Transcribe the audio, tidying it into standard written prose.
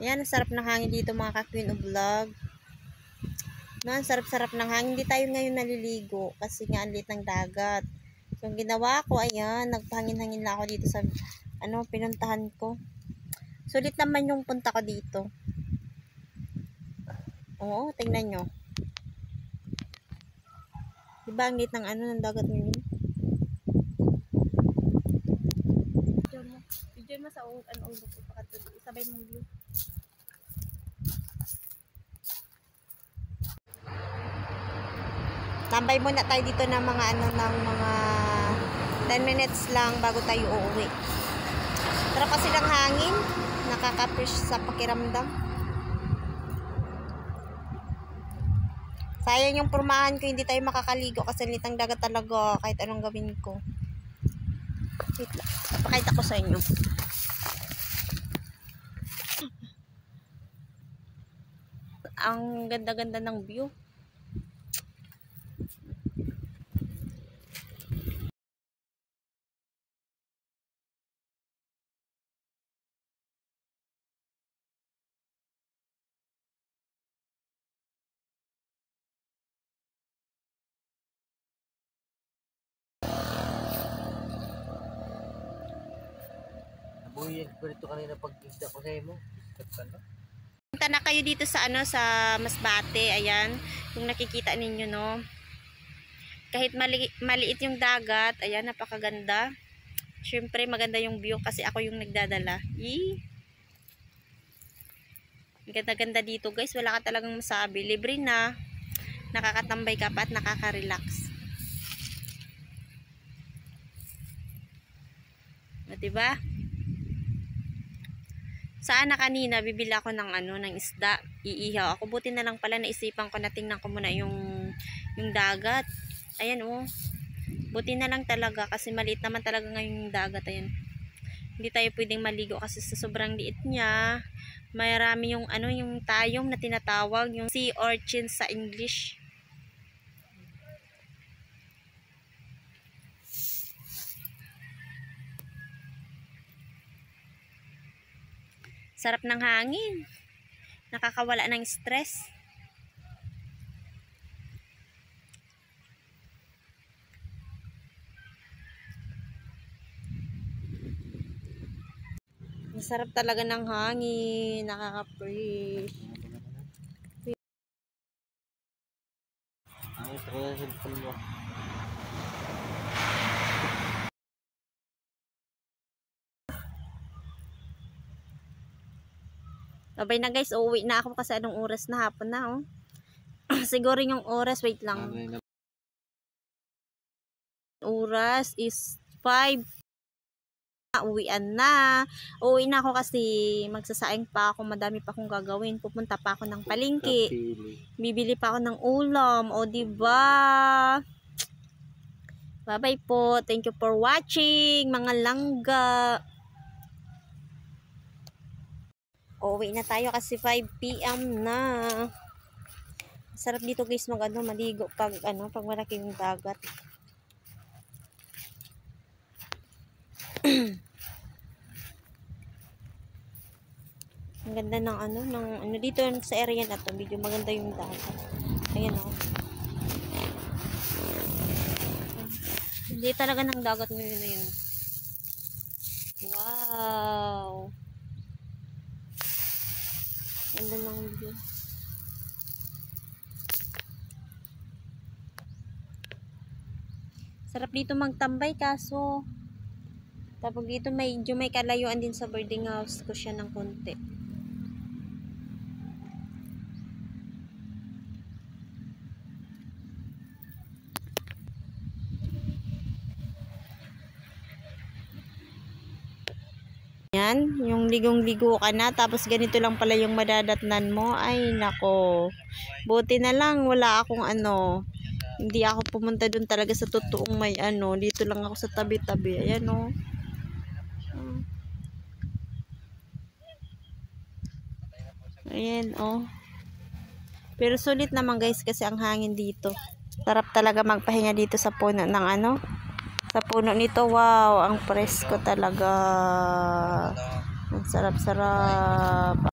Ayan, ang sarap ng hangin dito mga ka-Queen of Vlog. No, ang sarap-sarap ng hangin. Hindi tayo ngayon naliligo kasi nga ang liit ng dagat. So, ang ginawa ko, ayan, nagpahangin-hangin lang ako dito sa, pinuntahan ko. Sulit naman yung punta ko dito. Oo, tingnan nyo. Diba ang liit ng ng dagat ngayon? Video mo sa ulo ko. Sabay mong view. Tambay muna tayo dito ng mga ng mga 10 minutes lang bago tayo uuwi. Tara kasi lang hangin, nakaka-fresh sa pakiramdam. Sayang yung pormahan ko, hindi tayo makakaligo kasi litang dagat talaga kahit anong gawin ko. Wait lang, papakita ko sa inyo. Ang ganda-ganda ng view. Buyan ko rito kanina pag-isda ko sa mo. Punta na kayo dito sa sa Masbate, ayan. Kung nakikita ninyo, no. Kahit maliit yung dagat, ayan, napakaganda. Syempre maganda yung view kasi ako yung nagdadala. Ganda-ganda dito, guys. Wala ka talagang masabi. Libre na. Nakakatambay ka pa at nakaka-relax. Diba? Sana kanina bibili ako ng ng isda, iihaw ako. Buti na lang pala naisipan ko na tingnan ko muna yung dagat. Ayan oh. Buti na lang talaga kasi maliit naman talaga ngayon yung dagat, ayan. Hindi tayo pwedeng maligo kasi sa sobrang liit niya. Marami yung yung tayong na tinatawag, yung sea urchin sa English. Sarap ng hangin. Nakakawala ng stress. Sarap talaga ng hangin. Nakaka-fresh. Ay, ito ko na cellphone mo. Babay na guys, uuwi na ako kasi anong oras na, hapon na oh. Siguro yung oras, wait lang. Oras is 5. Uwian na. Uuwi na ako kasi magsasaing pa ako, madami pa akong gagawin. Pupunta pa ako ng palengke. Bibili pa ako ng ulam, o diba? Bye-bye po. Thank you for watching, mga langga. Uuwi na tayo kasi 5 PM na. Sarap dito guys maligo pag pag malaking dagat. Ang ganda ng dito sa area na to, medyo maganda yung dagat. Ayan oh. Hindi talaga ng dagat ngayon na yun. Wow. Ganda ng view. Sarap dito magtambay kaso tapos dito medyo may kalayuan din sa boarding house ko siya ng konti. Yan, yung ligong-ligo ka na tapos ganito lang pala yung madadatnan mo. Ay nako. Buti na lang wala akong hindi ako pumunta dun talaga sa totoong may dito lang ako sa tabi-tabi. Ayan oh. Ayan oh. Pero sulit naman guys kasi ang hangin dito. Sarap talaga magpahinga dito sa puno ng sa puno nito. Wow, ang presko talaga. Ang sarap-sarap.